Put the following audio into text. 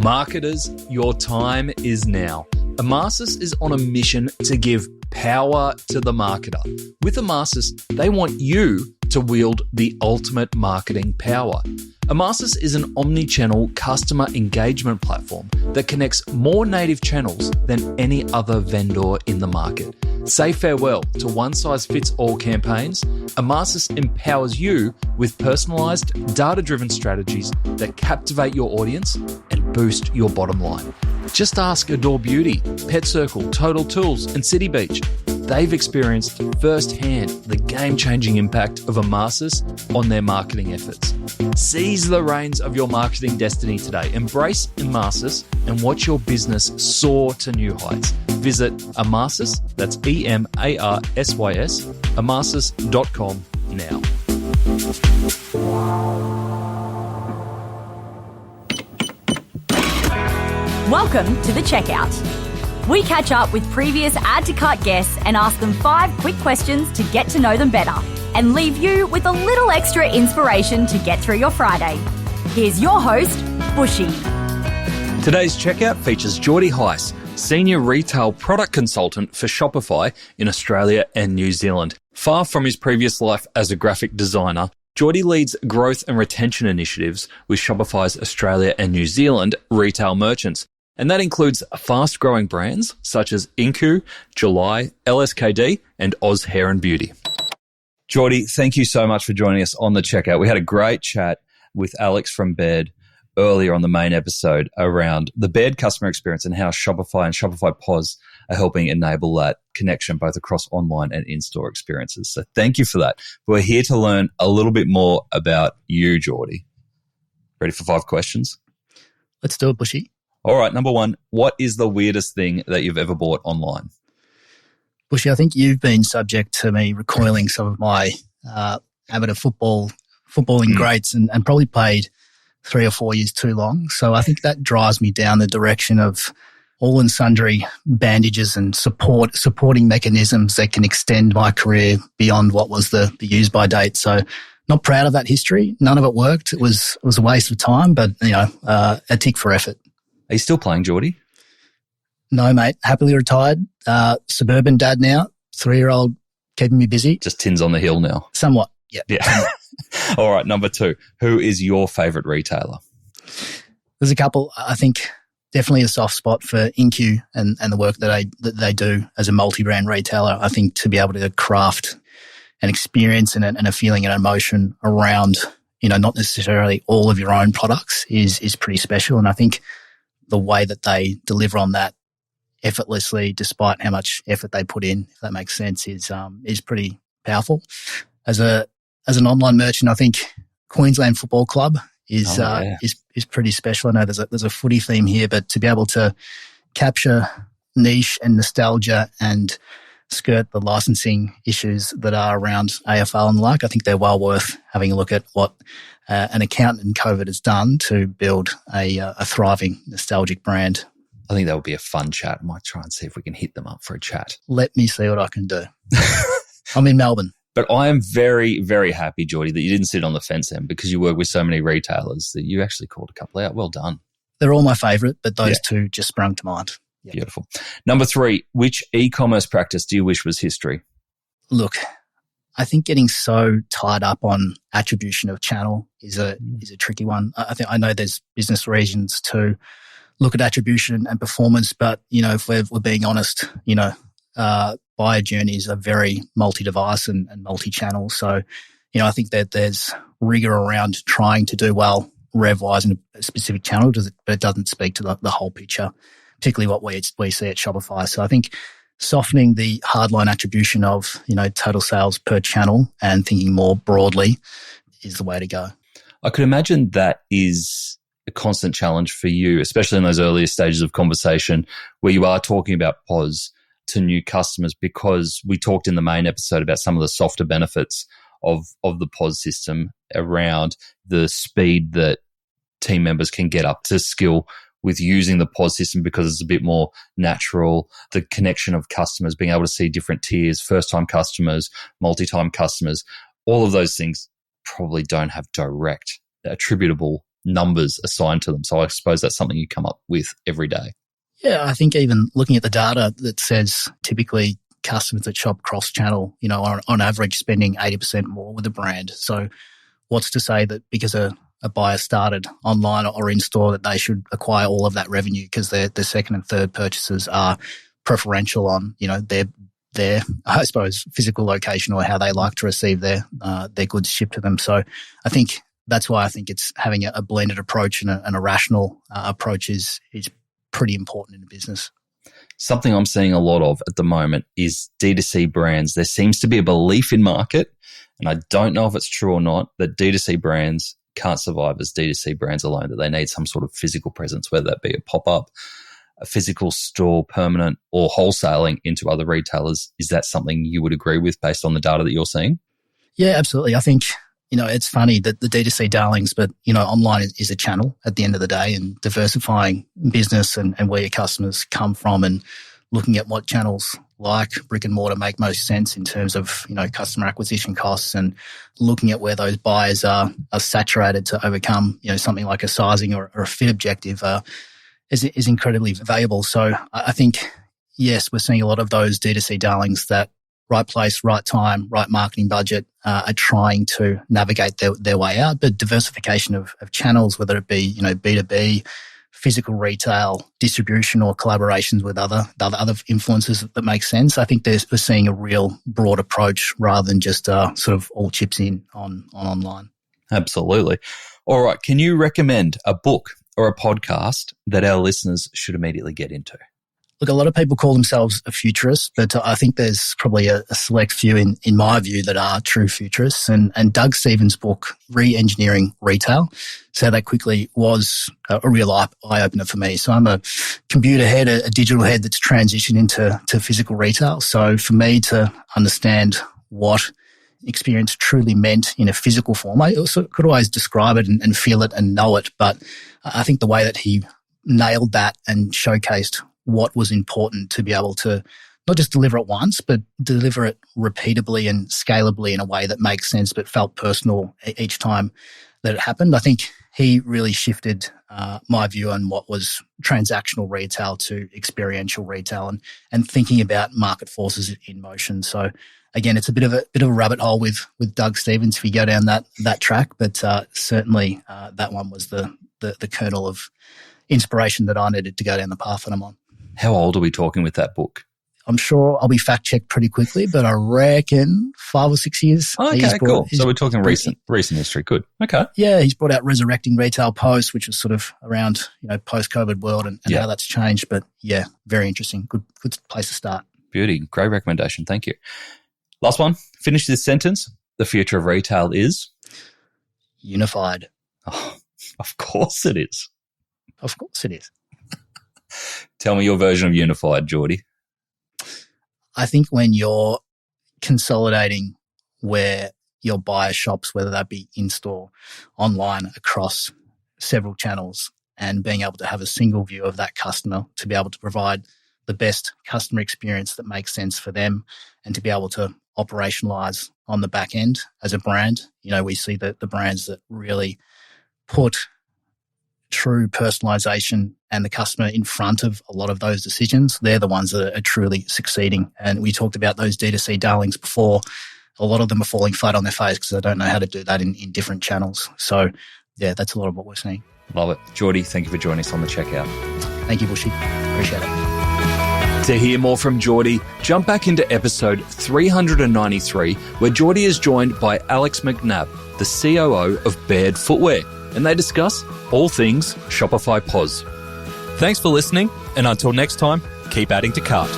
Marketers, your time is now. Amasis is on a mission to give power to the marketer. With Amasis, they want you to wield the ultimate marketing power. Amasis is an omni-channel customer engagement platform that connects more native channels than any other vendor in the market. Say farewell to one-size-fits-all campaigns. Amasis empowers you with personalized, data-driven strategies that captivate your audience and boost your bottom line. Just ask Adore Beauty, Pet Circle, Total Tools, and City Beach. They've experienced firsthand the game-changing impact of Amasis on their marketing efforts. Seize the reins of your marketing destiny today. Embrace Amasis and watch your business soar to new heights. Visit Amasis, that's EMARSYS, amasis.com now. Welcome to The Checkout. We catch up with previous Add to Cart guests and ask them 5 quick questions to get to know them better and leave you with a little extra inspiration to get through your Friday. Here's your host, Bushy. Today's Checkout features Jordy Heis, Senior Retail Product Consultant for Shopify in Australia and New Zealand. Far from his previous life as a graphic designer, Jordy leads growth and retention initiatives with Shopify's Australia and New Zealand retail merchants. And that includes fast-growing brands such as Inku, July, LSKD, and Oz Hair and Beauty. Jordy, thank you so much for joining us on The Checkout. We had a great chat with Alex from Baird earlier on the main episode around the Baird customer experience and how Shopify and Shopify POS are helping enable that connection both across online and in-store experiences. So thank you for that. We're here to learn a little bit more about you, Jordy. Ready for 5 questions? Let's do it, Bushy. All right, number 1, what is the weirdest thing that you've ever bought online? Bushy, I think you've been subject to me recoiling some of my habit of footballing greats and probably played 3 or 4 years too long. So I think that drives me down the direction of all and sundry bandages and supporting mechanisms that can extend my career beyond what was the use by date. So not proud of that history. None of it worked. It was a waste of time, but a tick for effort. Are you still playing, Jordy? No, mate. Happily retired. Suburban dad now. 3-year-old keeping me busy. Just tins on the hill now. Somewhat. Yep. Yeah. All right. Number 2. Who is your favourite retailer? There's a couple. I think definitely a soft spot for Inku and the work that they do as a multi-brand retailer. I think to be able to craft an experience and a feeling and an emotion around, not necessarily all of your own products is pretty special. And I think the way that they deliver on that effortlessly, despite how much effort they put in, if that makes sense, is pretty powerful. As an online merchant, I think Queensland Football Club is pretty special. I know there's a footy theme here, but to be able to capture niche and nostalgia and skirt the licensing issues that are around AFL and the like, I think they're well worth having a look at what an accountant in COVID has done to build a thriving nostalgic brand. I think that would be a fun chat. I might try and see if we can hit them up for a chat. Let me see what I can do. I'm in Melbourne. But I am very, very happy, Jordy, that you didn't sit on the fence end because you work with so many retailers that you actually called a couple out. Well done. They're all my favourite, but those two just sprung to mind. Yep. Beautiful. Number 3, which e-commerce practice do you wish was history? Look, I think getting so tied up on attribution of channel is a tricky one. I know there's business reasons to look at attribution and performance, but if we're being honest, buyer journeys are very multi-device and multi-channel. So, I think that there's rigor around trying to do well rev-wise in a specific channel, but it doesn't speak to the whole picture, particularly what we see at Shopify. So I think softening the hardline attribution of, total sales per channel and thinking more broadly is the way to go. I could imagine that is a constant challenge for you, especially in those earlier stages of conversation where you are talking about POS to new customers, because we talked in the main episode about some of the softer benefits of the POS system around the speed that team members can get up to skill with using the POS system because it's a bit more natural, the connection of customers, being able to see different tiers, first-time customers, multi-time customers, all of those things probably don't have direct attributable numbers assigned to them. So I suppose that's something you come up with every day. Yeah, I think even looking at the data that says typically customers that shop cross-channel, are on average spending 80% more with a brand. So what's to say that because a buyer started online or in-store that they should acquire all of that revenue because their second and third purchases are preferential on, their, I suppose, physical location or how they like to receive their goods shipped to them. So I think that's why I think it's having a blended approach and a rational approach is pretty important in a business. Something I'm seeing a lot of at the moment is D2C brands. There seems to be a belief in market, and I don't know if it's true or not, that D2C brands can't survive as D2C brands alone, that they need some sort of physical presence, whether that be a pop-up, a physical store, permanent, or wholesaling into other retailers. Is that something you would agree with based on the data that you're seeing? Yeah, absolutely. I think, it's funny that the D2C darlings, but, online is a channel at the end of the day, and diversifying business and where your customers come from and looking at what channels like brick and mortar make most sense in terms of, customer acquisition costs and looking at where those buyers are saturated to overcome, something like a sizing or a fit objective is incredibly valuable. So I think, yes, we're seeing a lot of those D2C darlings that right place, right time, right marketing budget are trying to navigate their way out. But diversification of channels, whether it be, B2B, physical retail, distribution or collaborations with other influencers that make sense. I think we're seeing a real broad approach rather than just sort of all chips in on online. Absolutely. All right. Can you recommend a book or a podcast that our listeners should immediately get into? Look, a lot of people call themselves a futurist, but I think there's probably a select few in my view that are true futurists. And Doug Stevens' book, Re-Engineering Retail, so that quickly was a real eye-opener for me. So I'm a computer head, a digital head that's transitioned into physical retail. So for me to understand what experience truly meant in a physical form, I also could always describe it and feel it and know it. But I think the way that he nailed that and showcased what was important to be able to not just deliver it once, but deliver it repeatably and scalably in a way that makes sense but felt personal each time that it happened. I think he really shifted my view on what was transactional retail to experiential retail and thinking about market forces in motion. So again, it's a bit of a rabbit hole with Doug Stevens if you go down that track, but certainly that one was the kernel of inspiration that I needed to go down the path that I'm on. How old are we talking with that book? I'm sure I'll be fact-checked pretty quickly, but I reckon 5 or 6 years. Okay, cool. So we're talking recent history. Good. Okay. Yeah, he's brought out Resurrecting Retail Post, which was sort of around, post-COVID world and how that's changed. But yeah, very interesting. Good place to start. Beauty. Great recommendation. Thank you. Last one. Finish this sentence. The future of retail is? Unified. Oh, of course it is. Of course it is. Tell me your version of unified, Jordy. I think when you're consolidating where your buyer shops, whether that be in-store, online, across several channels, and being able to have a single view of that customer to be able to provide the best customer experience that makes sense for them and to be able to operationalize on the back end as a brand. We see the brands that really put true personalization and the customer in front of a lot of those decisions. They're the ones that are truly succeeding. And we talked about those D2C darlings before. A lot of them are falling flat on their face because they don't know how to do that in different channels. So yeah, that's a lot of what we're seeing. Love it. Jordy, thank you for joining us on The Checkout. Thank you, Bushy. Appreciate it. To hear more from Jordy, jump back into episode 393, where Jordy is joined by Alex McNabb, the COO of Baird Footwear, and they discuss all things Shopify POS. Thanks for listening, and until next time, keep adding to cart.